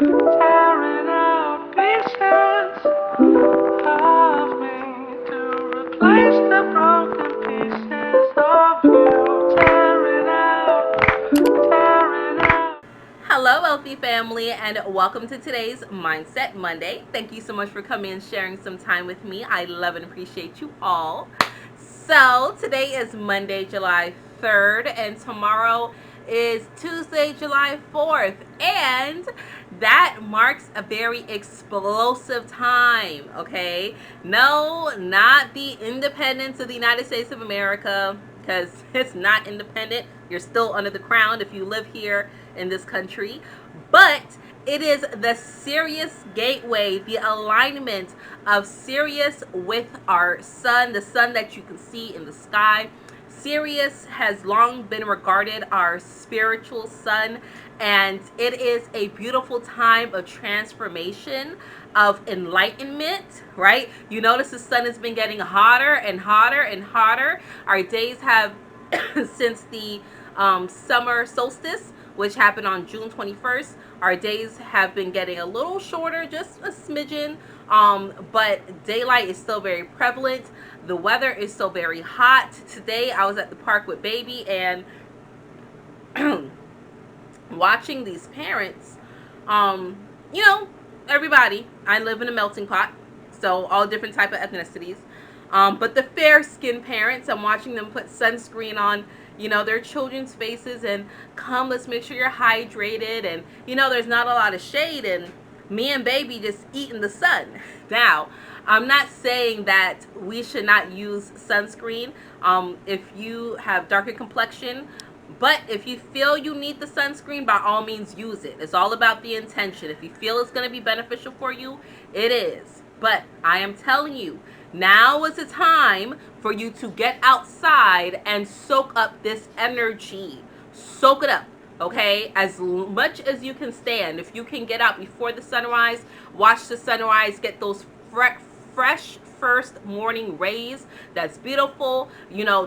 Tearing out pieces of me to replace the broken pieces of you. Tearing out. Hello, Wealthy family, and welcome to today's Mindset Monday. Thank you so much for coming and sharing some time with me. I love and appreciate you all. So, today is Monday, July 3rd, and tomorrow is Tuesday, July 4th, and that marks a very explosive time, okay? No, not the independence of the United States of America, because it's not independent. You're still under the crown if you live here in this country. But it is the Sirius gateway, the alignment of Sirius with our sun, the sun that you can see in the sky. Sirius has long been regarded our spiritual sun, and it is a beautiful time of transformation, of enlightenment, right? You notice the sun has been getting hotter and hotter and hotter. Our days have, since the summer solstice, which happened on June 21st, our days have been getting a little shorter, just a smidgen, but daylight is still very prevalent. The weather is still very hot. Today I was at the park with baby and watching these parents, you know, everybody, I live in a melting pot, so all different type of ethnicities, but the fair skinned parents, I'm watching them put sunscreen on, their children's faces, and come, let's make sure you're hydrated, and there's not a lot of shade, and me and baby just eating the sun. Now, I'm not saying that we should not use sunscreen if you have darker complexion, but if you feel you need the sunscreen, by all means use it. It's all about the intention. If you feel it's going to be beneficial for you, it is. But I am telling you, now is the time for you to get outside and soak up this energy. Soak it up, okay? As much as you can stand. If you can get out before the sunrise, watch the sunrise, get those fresh first morning rays. That's beautiful.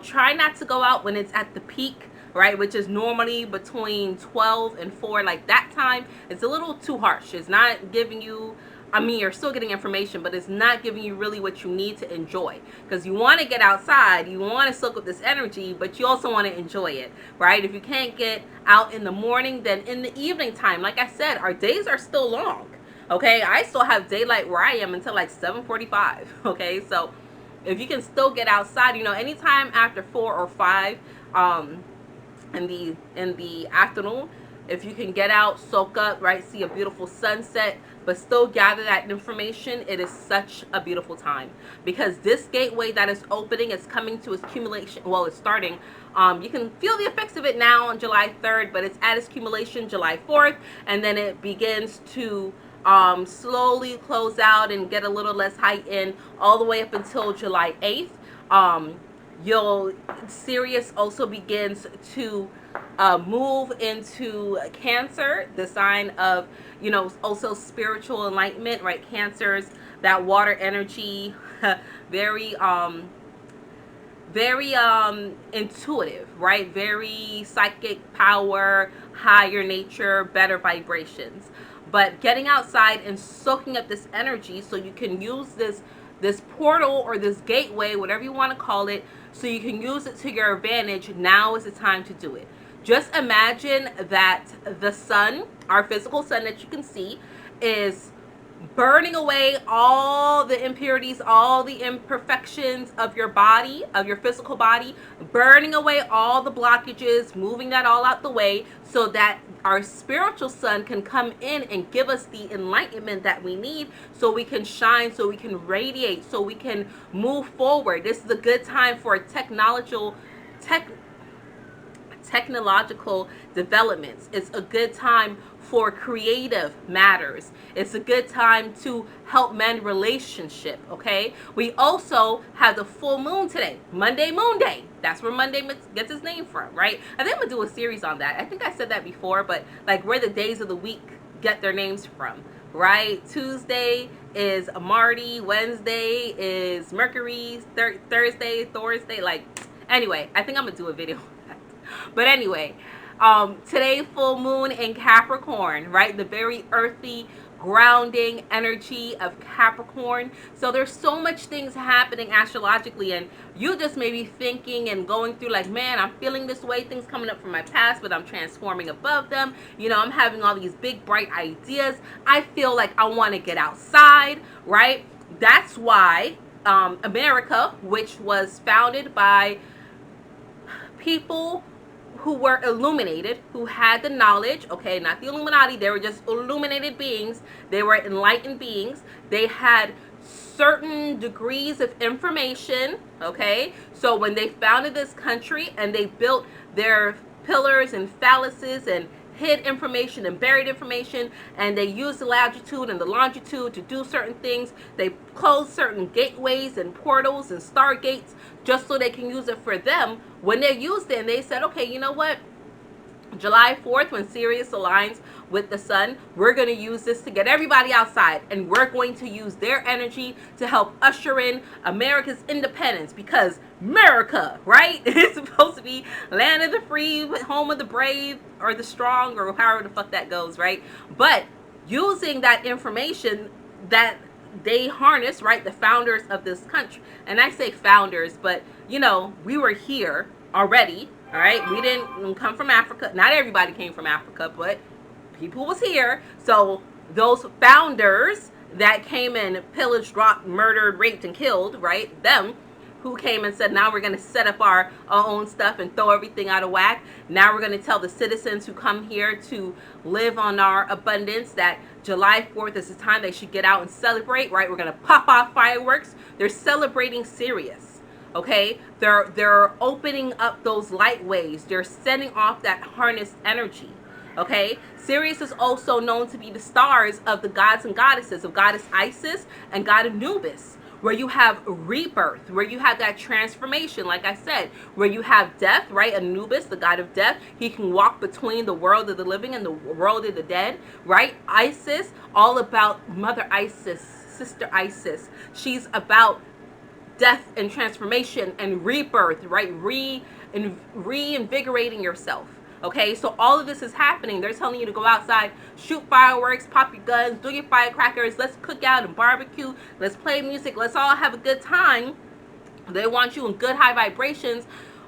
Try not to go out when it's at the peak, right, which is normally between 12 and 4. Like that time, it's a little too harsh. It's not giving you, you're still getting information, but it's not giving you really what you need to enjoy. Because you want to get outside, you want to soak up this energy, but you also want to enjoy it, right? If you can't get out in the morning, then in the evening time, like I said, our days are still long, okay? I still have daylight where I am until like 7:45, okay? So if you can still get outside, anytime after 4 or 5, in the afternoon, if you can get out, soak up, right, see a beautiful sunset, but still gather that information, it is such a beautiful time, because this gateway that is opening is coming to its accumulation. Well, it's starting. You can feel the effects of it now on July 3rd, but it's at its accumulation July 4th, and then it begins to slowly close out and get a little less height in all the way up until July 8th. Sirius also begins to move into Cancer, the sign of, also spiritual enlightenment, right? Cancer's that water energy, very very intuitive, right? Very psychic power, higher nature, better vibrations. But getting outside and soaking up this energy so you can use this portal or this gateway, whatever you want to call it, so you can use it to your advantage. Now is the time to do it. Just imagine that the sun, our physical sun that you can see, is burning away all the impurities, all the imperfections of your body, of your physical body, burning away all the blockages, moving that all out the way, so that our spiritual sun can come in and give us the enlightenment that we need, so we can shine, so we can radiate, so we can move forward. This is a good time for technological developments. It's a good time for creative matters. It's a good time to help mend relationship, okay? We also have the full moon today, Monday Moon Day. That's where Monday gets its name from, right? I think I'm gonna do a series on that. I think I said that before, but like where the days of the week get their names from, right? Tuesday is Marty, Wednesday is Mercury, Thursday, like, anyway, I think I'm gonna do a video on that. But anyway, Today, full moon in Capricorn, right? The very earthy, grounding energy of Capricorn. So there's so much things happening astrologically, and you just may be thinking and going through like, man, I'm feeling this way, things coming up from my past, but I'm transforming above them. I'm having all these big, bright ideas. I feel like I want to get outside, right? That's why America, which was founded by people who were illuminated, who had the knowledge, okay, not the Illuminati, they were just illuminated beings, they were enlightened beings, they had certain degrees of information, okay? So when they founded this country and they built their pillars and phalluses and hid information and buried information, and they used the latitude and the longitude to do certain things. They closed certain gateways and portals and stargates just so they can use it for them. When they used it and they said, okay, you know what? July 4th, when Sirius aligns with the sun, we're going to use this to get everybody outside, and we're going to use their energy to help usher in America's independence, because America, right? It's supposed to be land of the free, home of the brave, or the strong, or however the fuck that goes, right? But using that information that they harness, right, the founders of this country, and I say founders, but we were here already. All right, we didn't come from Africa. Not everybody came from Africa, but people was here. So those founders that came in, pillaged, robbed, murdered, raped, and killed, right? Them who came and said, now we're going to set up our own stuff and throw everything out of whack. Now we're going to tell the citizens who come here to live on our abundance that July 4th is the time they should get out and celebrate, right? We're going to pop off fireworks. They're celebrating Sirius. Okay, they're opening up those light waves. They're sending off that harnessed energy. Okay, Sirius is also known to be the stars of the gods and goddesses, of goddess Isis and god Anubis, where you have rebirth, where you have that transformation, like I said, where you have death, right? Anubis, the god of death, he can walk between the world of the living and the world of the dead, right? Isis, all about Mother Isis, Sister Isis. She's about death and transformation and rebirth, right? Reinvigorating yourself. Okay, so all of this is happening. They're telling you to go outside, shoot fireworks, pop your guns, do your firecrackers, let's cook out and barbecue, let's play music, let's all have a good time. They want you in good high vibrations,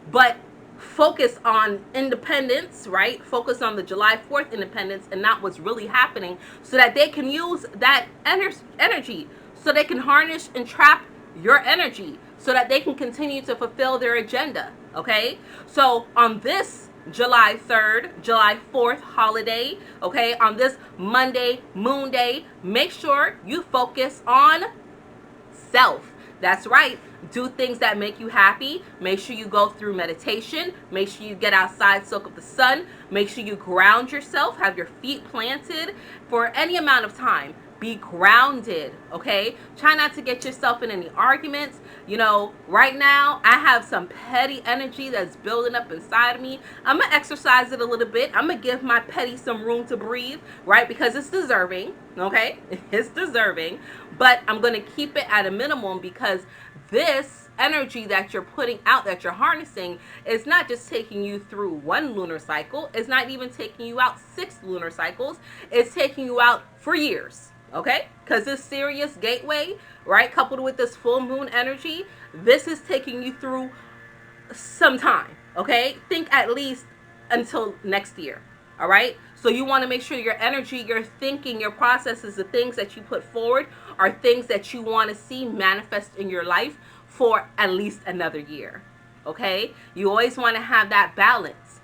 but focus on independence, right? Focus on the July 4th independence and not what's really happening, so that they can use that energy, so they can harness and trap your energy, so that they can continue to fulfill their agenda. Okay, so on this July 3rd, July 4th holiday, okay, on this Monday, Moon Day, make sure you focus on self. That's right. Do things that make you happy. Make sure you go through meditation. Make sure you get outside, soak up the sun. Make sure you ground yourself. Have your feet planted for any amount of time. Be grounded, okay? Try not to get yourself in any arguments. Right now, I have some petty energy that's building up inside of me. I'm going to exercise it a little bit. I'm going to give my petty some room to breathe, right? Because it's deserving, okay? It's deserving. But I'm going to keep it at a minimum, because this energy that you're putting out, that you're harnessing, is not just taking you through one lunar cycle. It's not even taking you out 6 lunar cycles. It's taking you out for years. Okay, because this Sirius gateway, right, coupled with this full moon energy, this is taking you through some time. Okay, think at least until next year. All right, so you want to make sure your energy, your thinking, your processes, the things that you put forward are things that you want to see manifest in your life for at least another year. Okay, you always want to have that balance.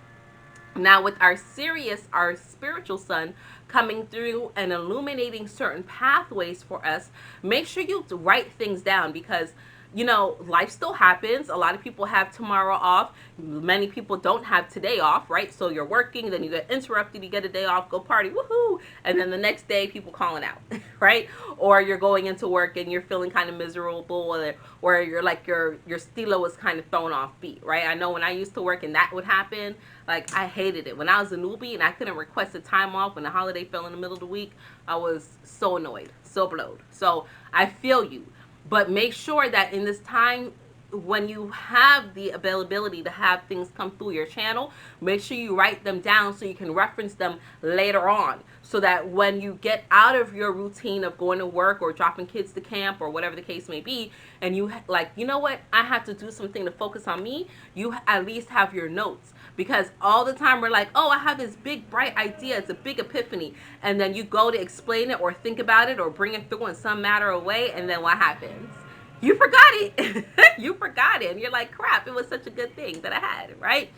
Now, with our Sirius, our spiritual sun, coming through and illuminating certain pathways for us, make sure you write things down, because life still happens. A lot of people have tomorrow off. Many people don't have today off, right? So you're working, then you get interrupted, you get a day off, go party, woohoo! And then the next day, people calling out, right? Or you're going into work and you're feeling kind of miserable, or you're like your stilo is kind of thrown off beat, right? I know when I used to work and that would happen, like I hated it. When I was a newbie and I couldn't request a time off when the holiday fell in the middle of the week, I was so annoyed, so blowed. So I feel you. But make sure that in this time when you have the availability to have things come through your channel, make sure you write them down so you can reference them later on, so that when you get out of your routine of going to work or dropping kids to camp or whatever the case may be, and you like, you know what, I have to do something to focus on me, you at least have your notes. Because all the time we're like, oh, I have this big bright idea, it's a big epiphany, and then you go to explain it or think about it or bring it through in some matter of way, and then what happens? You forgot it. You forgot it. And you're like, crap, it was such a good thing that I had, right?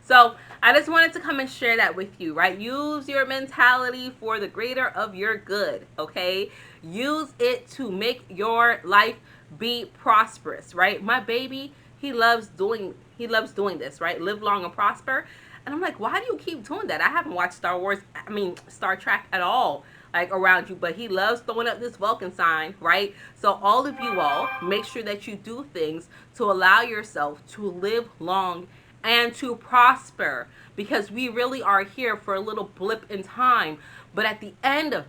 So I just wanted to come and share that with you, right? Use your mentality for the greater of your good, okay? Use it to make your life be prosperous, right? My baby, he loves doing this, right? Live long and prosper. And I'm like, why do you keep doing that? I haven't watched Star Trek at all, like around you, but he loves throwing up this Vulcan sign, right? So all of you all, make sure that you do things to allow yourself to live long and to prosper, because we really are here for a little blip in time, but at the end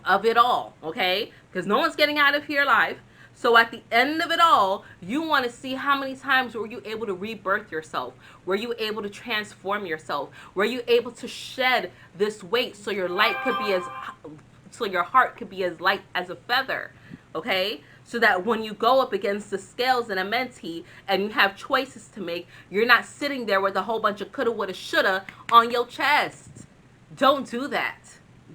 of it all, okay? Because no one's getting out of here alive. So at the end of it all, you want to see how many times were you able to rebirth yourself? Were you able to transform yourself? Were you able to shed this weight so your light could be as so your heart could be as light as a feather, okay? So that when you go up against the scales in a mentee and you have choices to make, you're not sitting there with a whole bunch of coulda, woulda, shoulda on your chest. Don't do that.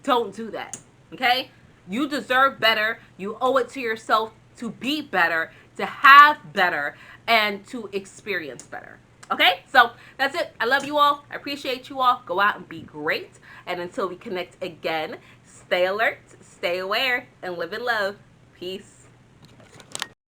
Don't do that. Okay? You deserve better. You owe it to yourself to be better, to have better, and to experience better. Okay? So that's it. I love you all. I appreciate you all. Go out and be great. And until we connect again, stay alert, stay aware, and live in love. Peace.